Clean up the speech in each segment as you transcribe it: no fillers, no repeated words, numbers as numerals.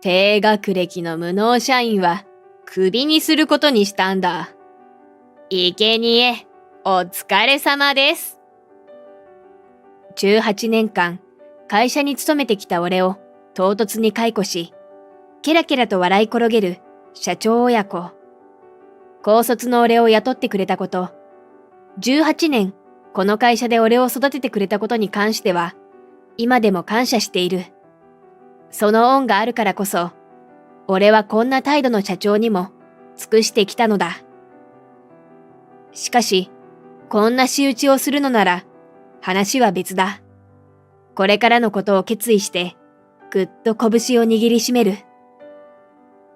低学歴の無能社員はクビにすることにしたんだ。生贄、お疲れ様です。18年間会社に勤めてきた俺を唐突に解雇し、ケラケラと笑い転げる社長親子。高卒の俺を雇ってくれたこと、18年この会社で俺を育ててくれたことに関しては、今でも感謝している。その恩があるからこそ、俺はこんな態度の社長にも尽くしてきたのだ。しかし、こんな仕打ちをするのなら、話は別だ。これからのことを決意して、ぐっと拳を握りしめる。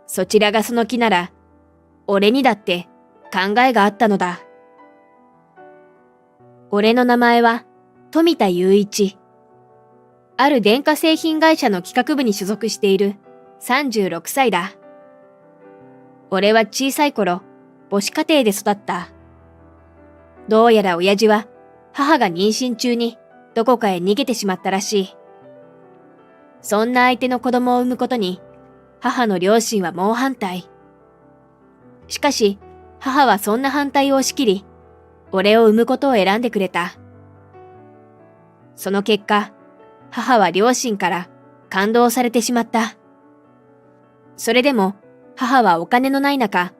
そちらがその気なら、俺にだって考えがあったのだ。俺の名前は富田雄一。ある電化製品会社の企画部に所属している36歳だ。俺は小さい頃、母子家庭で育った。どうやら親父は母が妊娠中にどこかへ逃げてしまったらしい。そんな相手の子供を産むことに母の両親は猛反対。しかし母はそんな反対を押し切り、俺を産むことを選んでくれた。その結果、母は両親から感動されてしまった。それでも母はお金のない中、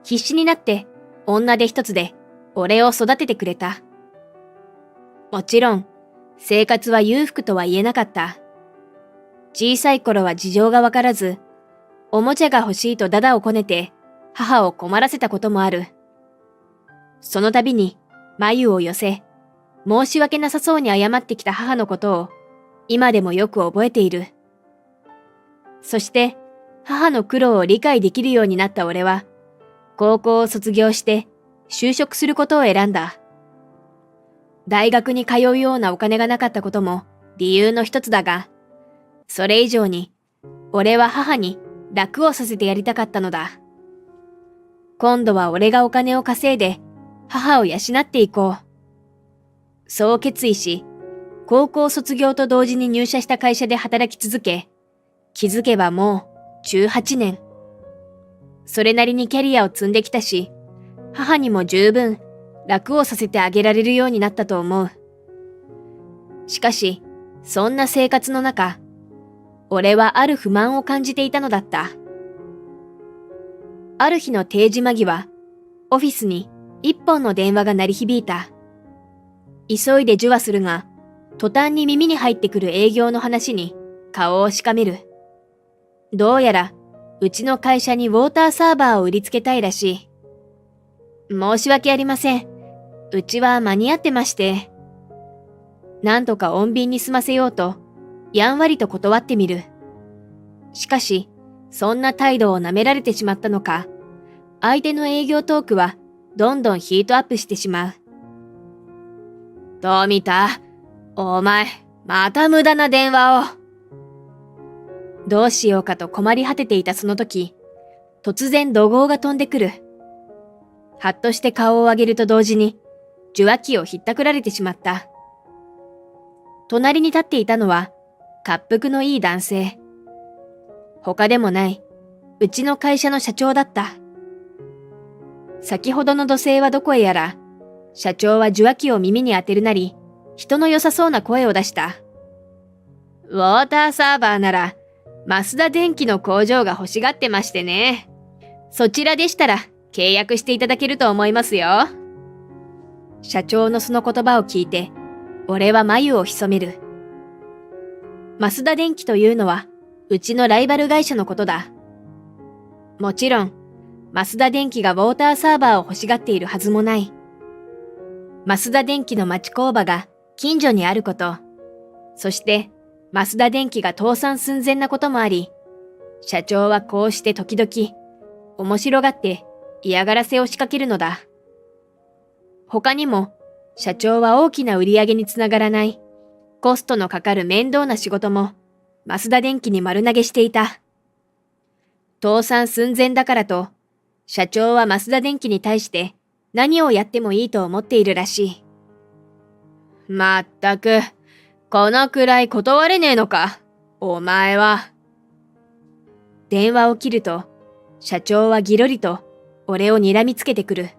必死になって女手一つで俺を育ててくれた。もちろん、生活は裕福とは言えなかった。小さい頃は事情がわからず、おもちゃが欲しいとダダをこねて母を困らせたこともある。その度に眉を寄せ、申し訳なさそうに謝ってきた母のことを今でもよく覚えている。そして母の苦労を理解できるようになった俺は、高校を卒業して就職することを選んだ。大学に通うようなお金がなかったことも理由の一つだが、それ以上に俺は母に楽をさせてやりたかったのだ。今度は俺がお金を稼いで母を養っていこう。そう決意し、高校卒業と同時に入社した会社で働き続け、気づけばもう18年。それなりにキャリアを積んできたし、母にも十分楽をさせてあげられるようになったと思う。しかし、そんな生活の中、俺はある不満を感じていたのだった。ある日の定時間際、オフィスに一本の電話が鳴り響いた。急いで受話するが、途端に耳に入ってくる営業の話に顔をしかめる。どうやら、うちの会社にウォーターサーバーを売りつけたいらしい。申し訳ありません。うちは間に合ってまして。なんとか穏便に済ませようと、やんわりと断ってみる。しかし、そんな態度を舐められてしまったのか、相手の営業トークはどんどんヒートアップしてしまう。富田、お前、また無駄な電話を。どうしようかと困り果てていたその時、突然怒号が飛んでくる。はっとして顔を上げると同時に、受話器をひったくられてしまった。隣に立っていたのは、恰幅のいい男性。他でもない、うちの会社の社長だった。先ほどの土星はどこへやら、社長は受話器を耳に当てるなり、人の良さそうな声を出した。ウォーターサーバーなら、増田電機の工場が欲しがってましてね。そちらでしたら契約していただけると思いますよ。社長のその言葉を聞いて、俺は眉を潜める。増田電機というのは、うちのライバル会社のことだ。もちろん、増田電機がウォーターサーバーを欲しがっているはずもない。増田電機の町工場が近所にあること、そして増田電機が倒産寸前なこともあり、社長はこうして時々面白がって嫌がらせを仕掛けるのだ。他にも社長は大きな売り上げにつながらないコストのかかる面倒な仕事も増田電機に丸投げしていた。倒産寸前だからと、社長は増田電機に対して何をやってもいいと思っているらしい。まったく、このくらい断れねえのか、お前は。電話を切ると、社長はぎろりと俺を睨みつけてくる。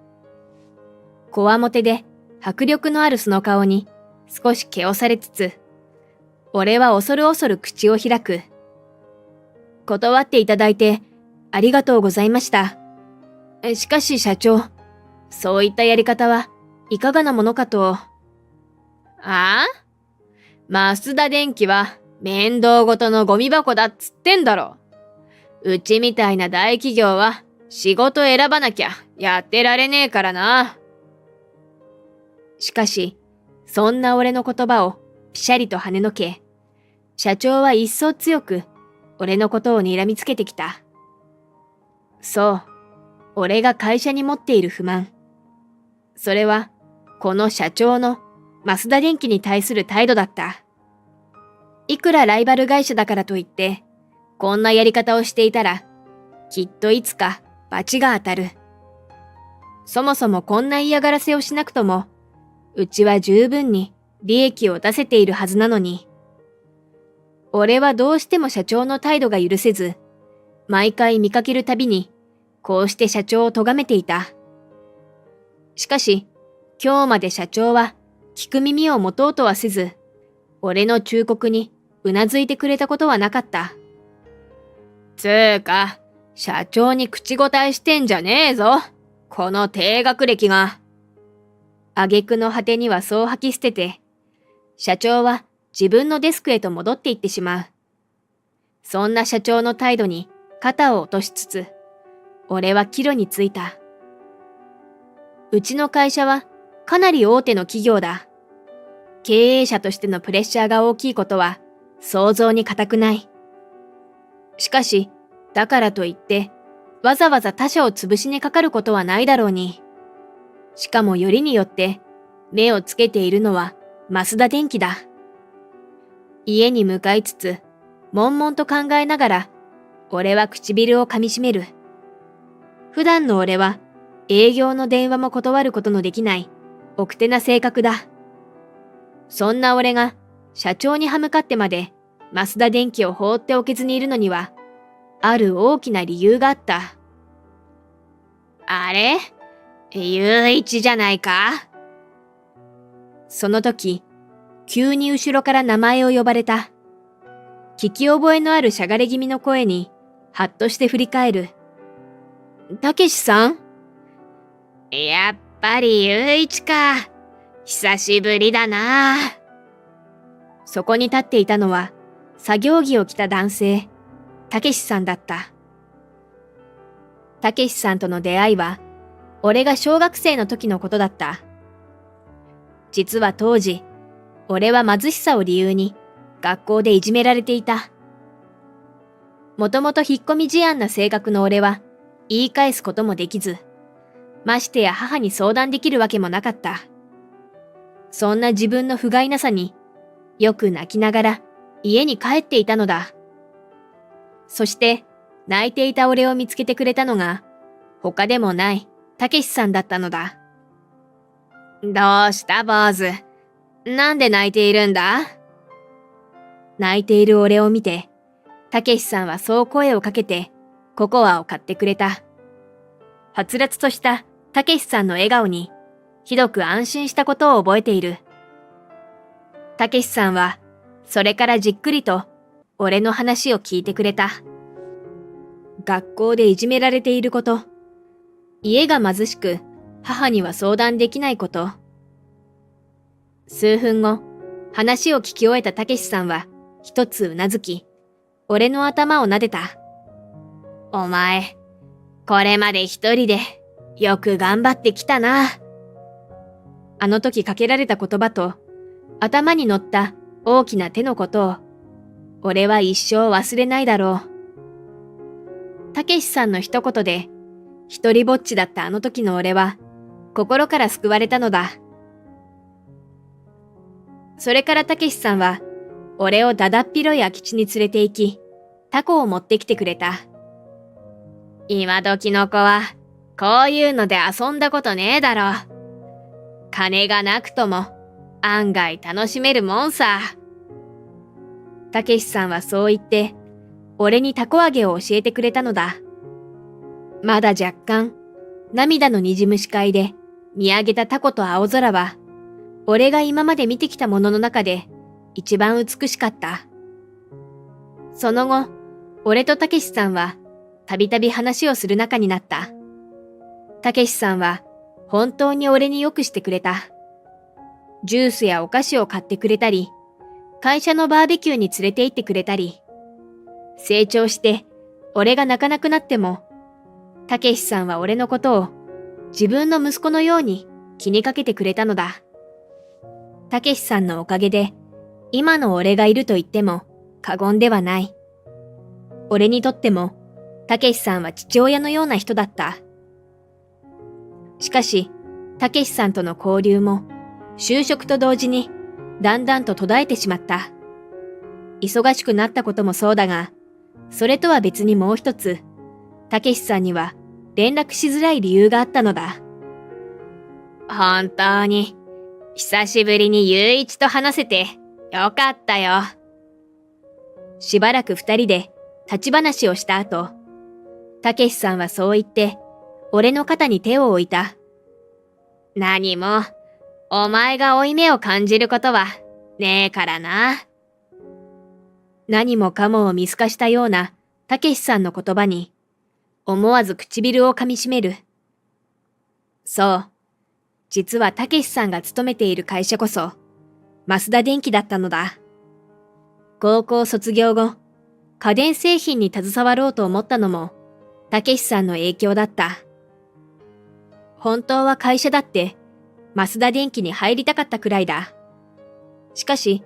こわもてで迫力のあるその顔に少し気をされつつ、俺は恐る恐る口を開く。断っていただいてありがとうございました。しかし社長、そういったやり方はいかがなものかと。増田電機は面倒ごとのゴミ箱だっつってんだろ。うちみたいな大企業は仕事選ばなきゃやってられねえからな。しかし、そんな俺の言葉をピシャリと跳ねのけ、社長は一層強く俺のことを睨みつけてきた。そう、俺が会社に持っている不満。それは、この社長の増田電機に対する態度だった。いくらライバル会社だからといって、こんなやり方をしていたら、きっといつか罰が当たる。そもそもこんな嫌がらせをしなくとも、うちは十分に利益を出せているはずなのに。俺はどうしても社長の態度が許せず、毎回見かけるたびに、こうして社長を咎めていた。しかし、今日まで社長は聞く耳を持とうとはせず、俺の忠告にうなずいてくれたことはなかった。つーか、社長に口答えしてんじゃねえぞ。この低学歴が。挙句の果てにはそう吐き捨てて、社長は自分のデスクへと戻っていってしまう。そんな社長の態度に肩を落としつつ、俺は帰路についた。うちの会社はかなり大手の企業だ。経営者としてのプレッシャーが大きいことは想像に難くない。しかし、だからといって、わざわざ他社を潰しにかかることはないだろうに。しかもよりによって、目をつけているのは増田電機だ。家に向かいつつ、悶々と考えながら、俺は唇を噛みしめる。普段の俺は、営業の電話も断ることのできない、奥手な性格だ。そんな俺が、社長に歯向かってまで、増田電機を放っておけずにいるのには、ある大きな理由があった。あれ？雄一じゃないか？その時、急に後ろから名前を呼ばれた。聞き覚えのあるしゃがれ気味の声に、はっとして振り返る。たけしさん？やっぱり雄一か。久しぶりだな。そこに立っていたのは、作業着を着た男性、たけしさんだった。たけしさんとの出会いは、俺が小学生の時のことだった。実は当時、俺は貧しさを理由に学校でいじめられていた。もともと引っ込み思案な性格の俺は言い返すこともできず、ましてや母に相談できるわけもなかった。そんな自分の不甲斐なさによく泣きながら家に帰っていたのだ。そして泣いていた俺を見つけてくれたのが他でもないたけしさんだったのだ。どうした坊主。なんで泣いているんだ？泣いている俺を見て、たけしさんはそう声をかけて、ココアを買ってくれた。はつらつとしたたけしさんの笑顔に、ひどく安心したことを覚えている。たけしさんは、それからじっくりと、俺の話を聞いてくれた。学校でいじめられていること、家が貧しく、母には相談できないこと。数分後、話を聞き終えたたけしさんは、一つうなずき、俺の頭を撫でた。お前、これまで一人で、よく頑張ってきたな。あの時かけられた言葉と、頭に乗った大きな手のことを、俺は一生忘れないだろう。たけしさんの一言で、一人ぼっちだったあの時の俺は、心から救われたのだ。それからたけしさんは、俺をだだっ広い空き地に連れて行き、タコを持ってきてくれた。今時の子は、こういうので遊んだことねえだろ。金がなくとも、案外楽しめるもんさ。たけしさんはそう言って、俺に凧揚げを教えてくれたのだ。まだ若干、涙のにじむ視界で見上げた凧と青空は、俺が今まで見てきたものの中で一番美しかった。その後、俺とたけしさんはたびたび話をする仲になった。たけしさんは本当に俺によくしてくれた。ジュースやお菓子を買ってくれたり、会社のバーベキューに連れて行ってくれたり、成長して俺が泣かなくなっても、たけしさんは俺のことを自分の息子のように気にかけてくれたのだ。たけしさんのおかげで今の俺がいると言っても過言ではない。俺にとってもたけしさんは父親のような人だった。しかし、たけしさんとの交流も就職と同時にだんだんと途絶えてしまった。忙しくなったこともそうだが、それとは別にもう一つ、たけしさんには連絡しづらい理由があったのだ。本当に、久しぶりにゆういちと話せてよかったよ。しばらく二人で立ち話をした後、たけしさんはそう言って、俺の肩に手を置いた。何も、お前が負い目を感じることはねえからな。何もかもを見透かしたようなたけしさんの言葉に、思わず唇を噛みしめる。そう、実はたけしさんが勤めている会社こそ、増田電機だったのだ。高校卒業後、家電製品に携わろうと思ったのも、たけしさんの影響だった。本当は会社だって、増田電機に入りたかったくらいだ。しかし、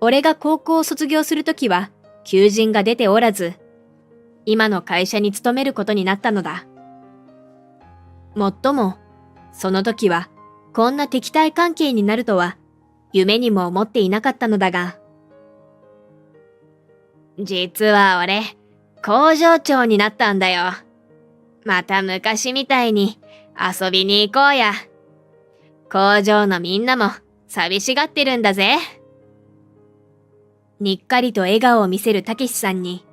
俺が高校を卒業するときは、求人が出ておらず、今の会社に勤めることになったのだ。もっとも、その時は、こんな敵対関係になるとは、夢にも思っていなかったのだが。実は俺、工場長になったんだよ。また昔みたいに遊びに行こうや。工場のみんなも寂しがってるんだぜ。にっかりと笑顔を見せるたけしさんに、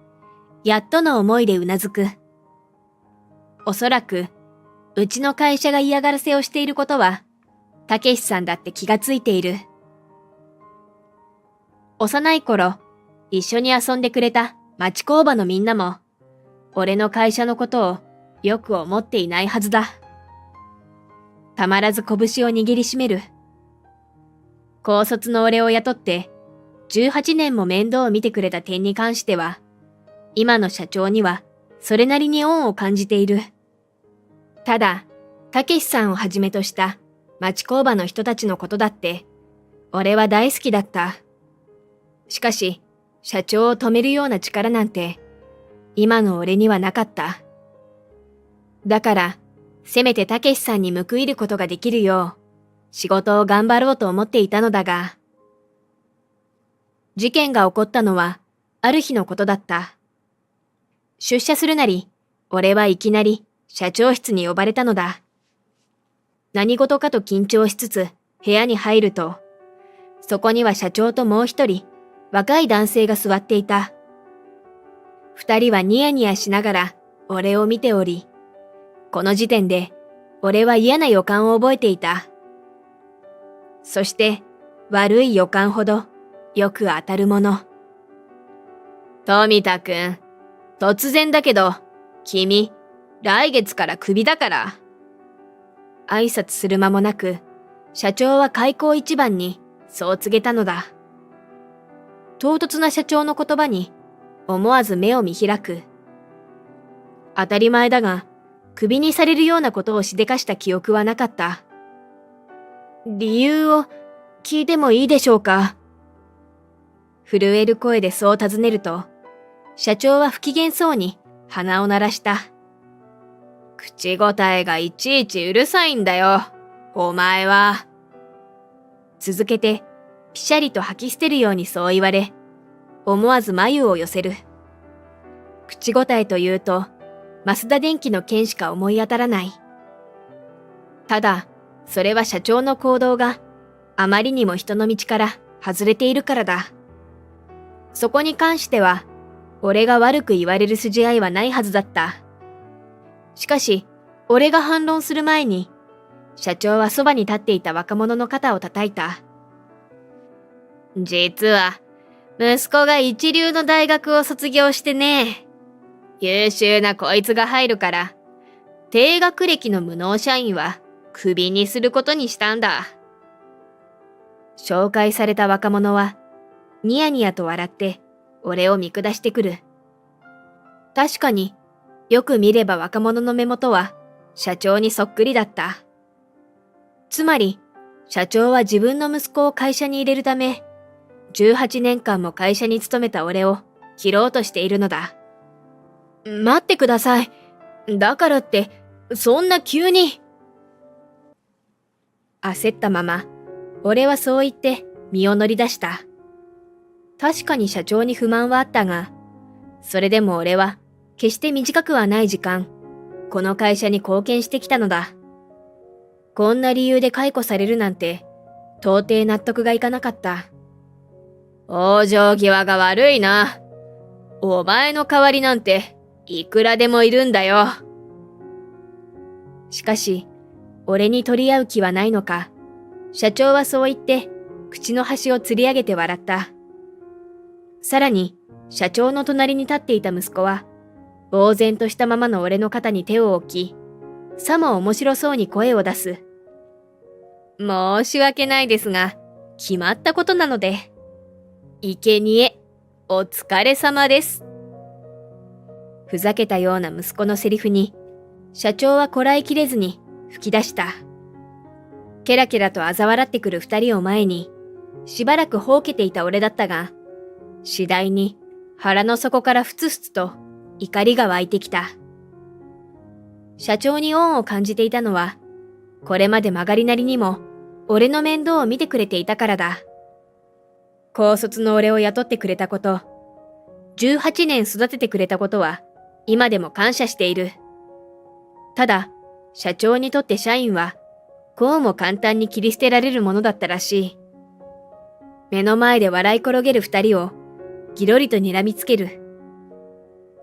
やっとの思いでうなずく。おそらく、うちの会社が嫌がらせをしていることは、たけしさんだって気がついている。幼い頃、一緒に遊んでくれた町工場のみんなも、俺の会社のことをよく思っていないはずだ。たまらず拳を握りしめる。高卒の俺を雇って、18年も面倒を見てくれた点に関しては、今の社長にはそれなりに恩を感じている。ただ、たけしさんをはじめとした町工場の人たちのことだって、俺は大好きだった。しかし、社長を止めるような力なんて、今の俺にはなかった。だから、せめてたけしさんに報いることができるよう、仕事を頑張ろうと思っていたのだが、事件が起こったのは、ある日のことだった。出社するなり、俺はいきなり社長室に呼ばれたのだ。何事かと緊張しつつ部屋に入ると、そこには社長ともう一人、若い男性が座っていた。二人はニヤニヤしながら俺を見ており、この時点で俺は嫌な予感を覚えていた。そして悪い予感ほどよく当たるもの。富田くん、突然だけど、君、来月からクビだから。挨拶する間もなく、社長は開口一番にそう告げたのだ。唐突な社長の言葉に思わず目を見開く。当たり前だが、クビにされるようなことをしでかした記憶はなかった。理由を聞いてもいいでしょうか？震える声でそう尋ねると、社長は不機嫌そうに鼻を鳴らした。口答えがいちいちうるさいんだよ、お前は。続けて、ぴしゃりと吐き捨てるようにそう言われ、思わず眉を寄せる。口答えというと、増田電機の件しか思い当たらない。ただ、それは社長の行動があまりにも人の道から外れているからだ。そこに関しては、俺が悪く言われる筋合いはないはずだった。しかし、俺が反論する前に、社長はそばに立っていた若者の肩を叩いた。実は、息子が一流の大学を卒業してね、優秀なこいつが入るから、低学歴の無能社員はクビにすることにしたんだ。紹介された若者は、ニヤニヤと笑って、俺を見下してくる。確かに、よく見れば若者の目元は、社長にそっくりだった。つまり、社長は自分の息子を会社に入れるため、18年間も会社に勤めた俺を切ろうとしているのだ。待ってください。だからって、そんな急に。焦ったまま、俺はそう言って身を乗り出した。確かに社長に不満はあったが、それでも俺は決して短くはない時間、この会社に貢献してきたのだ。こんな理由で解雇されるなんて、到底納得がいかなかった。往生際が悪いな。お前の代わりなんて、いくらでもいるんだよ。しかし、俺に取り合う気はないのか、社長はそう言って、口の端を吊り上げて笑った。さらに、社長の隣に立っていた息子は、呆然としたままの俺の肩に手を置き、さも面白そうに声を出す。申し訳ないですが、決まったことなので。生贄、お疲れ様です。ふざけたような息子のセリフに、社長はこらえきれずに吹き出した。ケラケラと嘲笑ってくる二人を前に、しばらくほうけていた俺だったが、次第に腹の底からふつふつと怒りが湧いてきた。社長に恩を感じていたのは、これまで曲がりなりにも俺の面倒を見てくれていたからだ。高卒の俺を雇ってくれたこと、18年育ててくれたことは今でも感謝している。ただ、社長にとって社員はこうも簡単に切り捨てられるものだったらしい。目の前で笑い転げる二人をぎろりと睨みつける。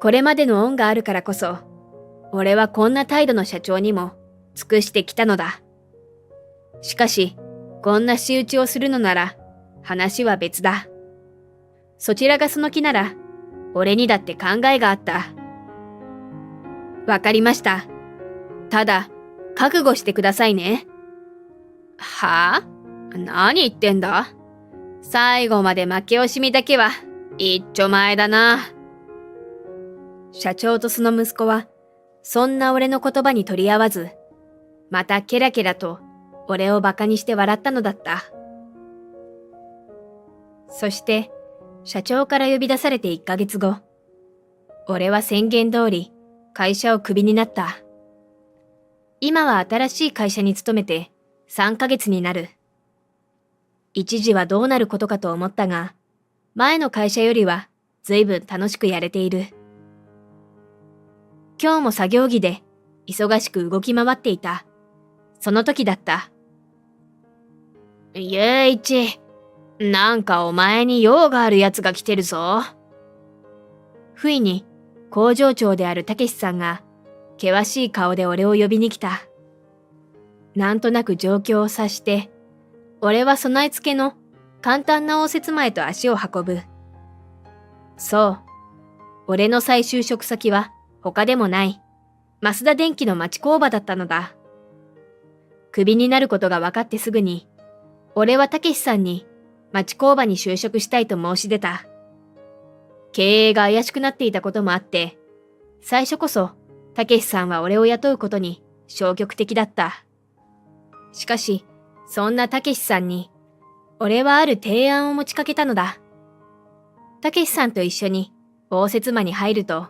これまでの恩があるからこそ、俺はこんな態度の社長にも尽くしてきたのだ。しかし、こんな仕打ちをするのなら話は別だ。そちらがその気なら、俺にだって考えがあった。わかりました。ただ、覚悟してくださいね。はぁ？何言ってんだ？最後まで負け惜しみだけは一丁前だな。社長とその息子は、そんな俺の言葉に取り合わず、またケラケラと俺をバカにして笑ったのだった。そして、社長から呼び出されて1ヶ月後、俺は宣言通り会社をクビになった。今は新しい会社に勤めて3ヶ月になる。一時はどうなることかと思ったが、前の会社よりは随分楽しくやれている。今日も作業着で忙しく動き回っていた。その時だった。ゆういち、なんかお前に用がある奴が来てるぞ。不意に工場長であるたけしさんが険しい顔で俺を呼びに来た。なんとなく状況を察して、俺は備え付けの簡単な応接前と足を運ぶ。そう、俺の再就職先は他でもない、増田電機の町工場だったのだ。クビになることが分かってすぐに、俺はたけしさんに町工場に就職したいと申し出た。経営が怪しくなっていたこともあって、最初こそたけしさんは俺を雇うことに消極的だった。しかし、そんなたけしさんに、俺はある提案を持ちかけたのだ。たけしさんと一緒に応接間に入ると、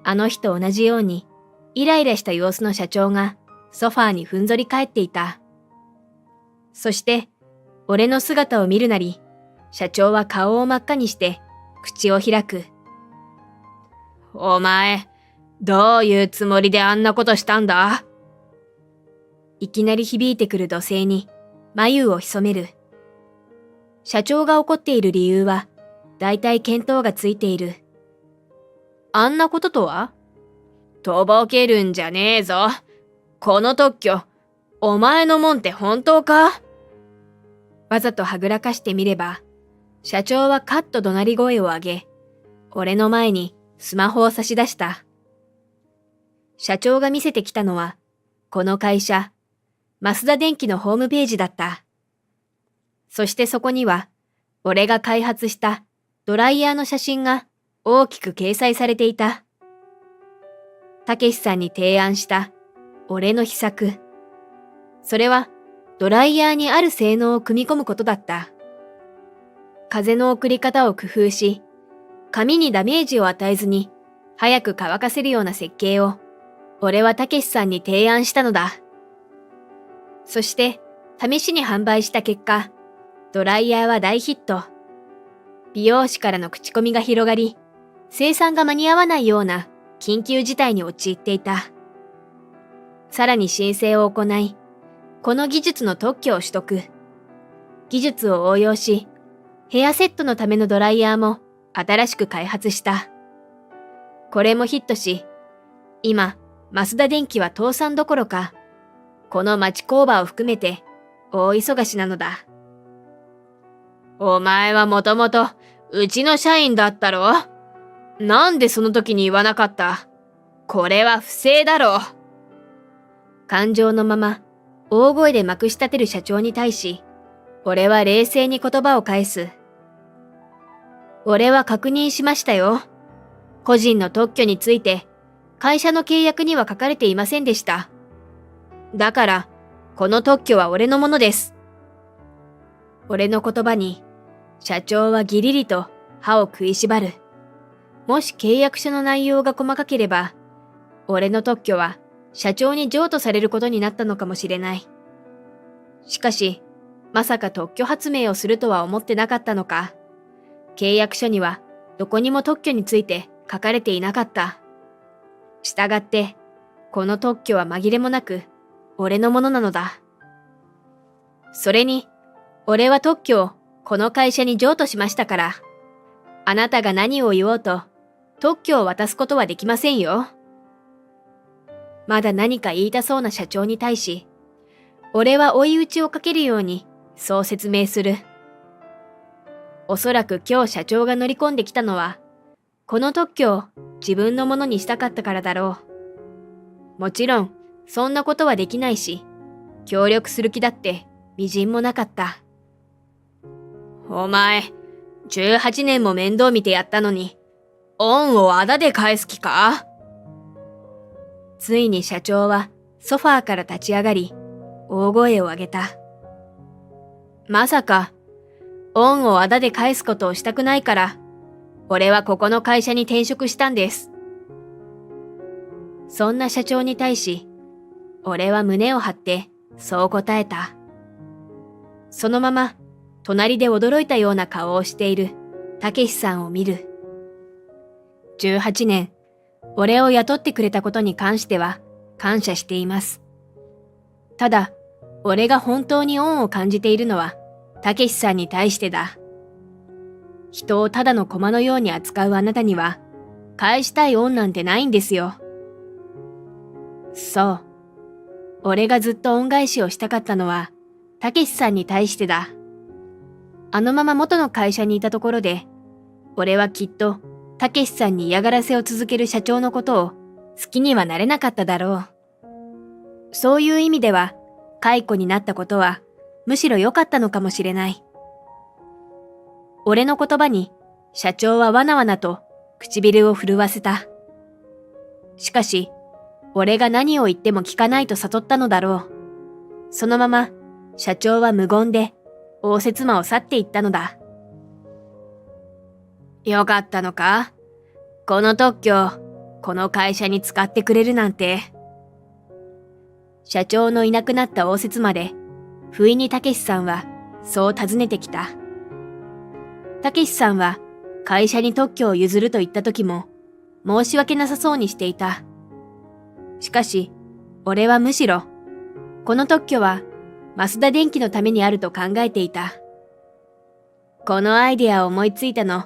あの日と同じように、イライラした様子の社長がソファーにふんぞり返っていた。そして、俺の姿を見るなり、社長は顔を真っ赤にして、口を開く。お前、どういうつもりであんなことしたんだ？いきなり響いてくる怒声に、眉を潜める。社長が怒っている理由は、だいたい見当がついている。あんなこととは？とぼけるんじゃねえぞ。この特許、お前のもんって本当か？わざとはぐらかしてみれば、社長はカッと怒鳴り声を上げ、俺の前にスマホを差し出した。社長が見せてきたのは、この会社、増田電機のホームページだった。そしてそこには、俺が開発したドライヤーの写真が大きく掲載されていた。たけしさんに提案した俺の秘策。それはドライヤーにある性能を組み込むことだった。風の送り方を工夫し、髪にダメージを与えずに早く乾かせるような設計を俺はたけしさんに提案したのだ。そして試しに販売した結果、ドライヤーは大ヒット。美容師からの口コミが広がり、生産が間に合わないような緊急事態に陥っていた。さらに申請を行い、この技術の特許を取得。技術を応用し、ヘアセットのためのドライヤーも新しく開発した。これもヒットし、今、増田電機は倒産どころか、この町工場を含めて大忙しなのだ。お前はもともとうちの社員だったろ？なんでその時に言わなかった？これは不正だろ。感情のまま大声でまくし立てる社長に対し、俺は冷静に言葉を返す。俺は確認しましたよ。個人の特許について会社の契約には書かれていませんでした。だから、この特許は俺のものです。俺の言葉に、社長はギリリと歯を食いしばる。もし契約書の内容が細かければ、俺の特許は社長に譲渡されることになったのかもしれない。しかし、まさか特許発明をするとは思ってなかったのか。契約書にはどこにも特許について書かれていなかった。したがって、この特許は紛れもなく俺のものなのだ。それに、俺は特許をこの会社に譲渡しましたから、あなたが何を言おうと特許を渡すことはできませんよ。まだ何か言いたそうな社長に対し、俺は追い打ちをかけるようにそう説明する。おそらく今日社長が乗り込んできたのは、この特許を自分のものにしたかったからだろう。もちろん、そんなことはできないし、協力する気だって微塵もなかった。お前、18年も面倒見てやったのに、恩をあだで返す気か？ついに社長はソファーから立ち上がり、大声を上げた。まさか、恩をあだで返すことをしたくないから、俺はここの会社に転職したんです。そんな社長に対し、俺は胸を張ってそう答えた。そのまま、隣で驚いたような顔をしているたけしさんを見る。18年、俺を雇ってくれたことに関しては感謝しています。ただ、俺が本当に恩を感じているのは、たけしさんに対してだ。人をただの駒のように扱うあなたには、返したい恩なんてないんですよ。そう。俺がずっと恩返しをしたかったのは、たけしさんに対してだ。あのまま元の会社にいたところで、俺はきっと、たけしさんに嫌がらせを続ける社長のことを好きにはなれなかっただろう。そういう意味では、解雇になったことは、むしろ良かったのかもしれない。俺の言葉に、社長はわなわなと唇を震わせた。しかし、俺が何を言っても聞かないと悟ったのだろう。そのまま、社長は無言で、応接間を去っていったのだ。よかったのか？この特許、この会社に使ってくれるなんて。社長のいなくなった応接間で、不意にたけしさんは、そう尋ねてきた。たけしさんは、会社に特許を譲ると言った時も、申し訳なさそうにしていた。しかし、俺はむしろ、この特許は、増田電機のためにあると考えていた。このアイデアを思いついたの、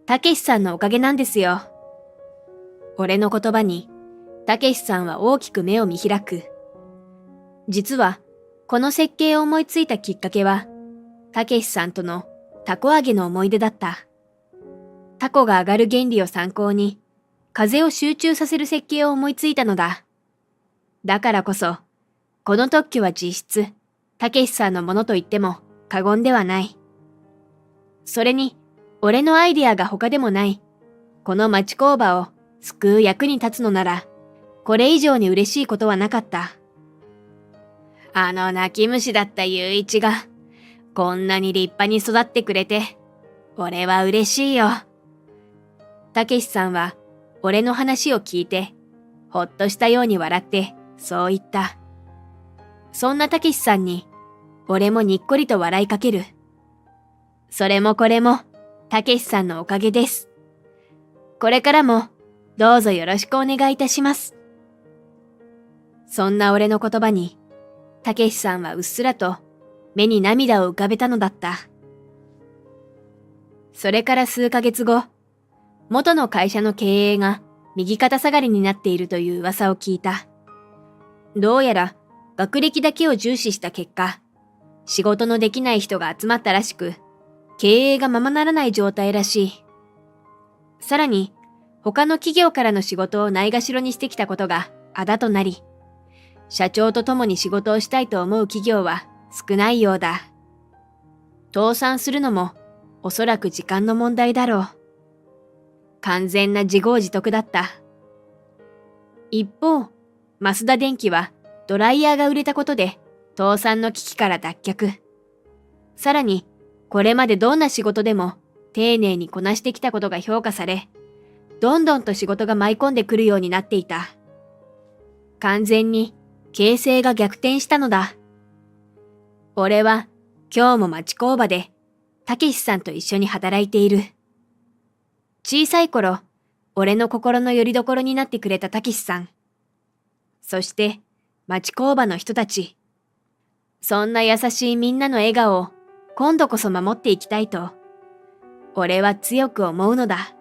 たけしさんのおかげなんですよ。俺の言葉に、たけしさんは大きく目を見開く。実は、この設計を思いついたきっかけは、たけしさんとのタコ揚げの思い出だった。タコが上がる原理を参考に、風を集中させる設計を思いついたのだ。だからこそ、この特許は実質、たけしさんのものと言っても過言ではない。それに、俺のアイデアが他でもない、この町工場を救う役に立つのなら、これ以上に嬉しいことはなかった。あの泣き虫だった雄一が、こんなに立派に育ってくれて、俺は嬉しいよ。たけしさんは、俺の話を聞いて、ほっとしたように笑って、そう言った。そんなたけしさんに、俺もにっこりと笑いかける。それもこれも、たけしさんのおかげです。これからも、どうぞよろしくお願いいたします。そんな俺の言葉に、たけしさんはうっすらと、目に涙を浮かべたのだった。それから数ヶ月後、元の会社の経営が右肩下がりになっているという噂を聞いた。どうやら学歴だけを重視した結果、仕事のできない人が集まったらしく、経営がままならない状態らしい。さらに、他の企業からの仕事をないがしろにしてきたことがあだとなり、社長と共に仕事をしたいと思う企業は少ないようだ。倒産するのもおそらく時間の問題だろう。完全な自業自得だった。一方、増田電機はドライヤーが売れたことで倒産の危機から脱却。さらに、これまでどんな仕事でも丁寧にこなしてきたことが評価され、どんどんと仕事が舞い込んでくるようになっていた。完全に形勢が逆転したのだ。俺は今日も町工場でたけしさんと一緒に働いている。小さい頃、俺の心の拠り所になってくれたたけしさん。そして、町工場の人たち。そんな優しいみんなの笑顔を今度こそ守っていきたいと、俺は強く思うのだ。